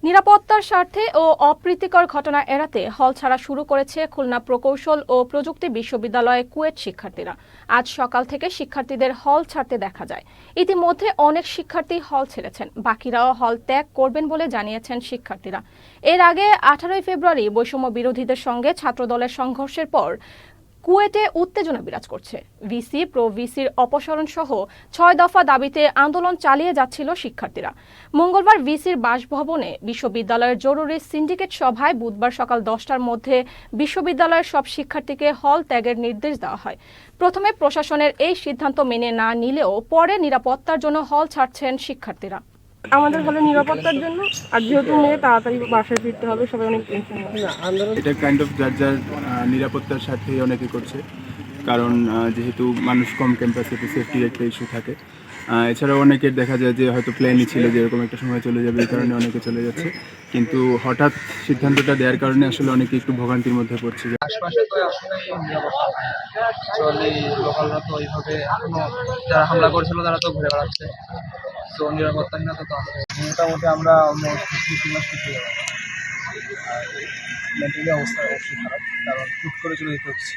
নিরাপত্তার স্বার্থে ও অপ্রীতিকর ঘটনা এড়াতে হল ছাড়া শুরু করেছে খুলনা প্রকৌশল ও প্রযুক্তি বিশ্ববিদ্যালয়ে কুয়েট শিক্ষার্থীরা। আজ সকাল থেকে শিক্ষার্থীদের হল ছাড়তে দেখা যায়। ইতিমধ্যে অনেক শিক্ষার্থী হল ছেড়েছেন, বাকিরাও হল ত্যাগ করবেন বলে জানিয়েছেন শিক্ষার্থীরা। এর আগে 18 ফেব্রুয়ারি বৈষম্য বিরোধীদের সঙ্গে ছাত্রদলের সংঘর্ষের পর কুয়েটে উত্তেজনা বিরাজ করছে। ভিসি প্রো ভিসির অপসারণ সহ 6 দফা দাবিতে আন্দোলন চালিয়ে যাচ্ছিল শিক্ষার্থীরা। মঙ্গলবার ভিসির বাসভবনে বিশ্ববিদ্যালয়ের জরুরি সিন্ডিকেট সভায় বুধবার সকাল 10টার মধ্যে বিশ্ববিদ্যালয়ের সব শিক্ষার্থীকে হল ত্যাগের নির্দেশ দেওয়া হয়। প্রথমে প্রশাসনের এই সিদ্ধান্ত মেনে না নিলেও পরে নিরাপত্তার জন্য হল ছাড়ছেন শিক্ষার্থীরা। আমাদের হলে নিরাপত্তার জন্য, আর যেহেতু মেয়ে তাড়াতাড়ি বাসায় ফিরতে হবে, সবাই অনেক টেনশন। এটা কাইন্ড অফ যার যার নিরাপত্তার সাথেই অনেকে করছে, কারণ যেহেতু মানুষ কম ক্যাম্পাসে, তো সেফটির একটা ইস্যু থাকে। এছাড়াও অনেকের দেখা যায় যে হয়তো প্ল্যানই ছিল যে এরকম একটা সময় চলে যাবে, এই কারণে অনেকে চলে যাচ্ছে। কিন্তু হঠাৎ সিদ্ধান্তটা দেওয়ার কারণে আসলে অনেকে একটু ভোগান্তির মধ্যে পড়ছে। আশপাশে তো আসলে অ্যাকচুয়ালি লোকালরা তো ওইভাবে এখনো যারা হামলা করেছিল তারা তো ঘুরে বেড়াচ্ছে, তো নিরাপত্তাহীনতা তো আছে। মোটামুটি আমরা অলমোস্ট 2 মাস থেকে মেন্টালি অবস্থা অবশ্যই খারাপ, কারণ হুট করে চলে যেতে হচ্ছে।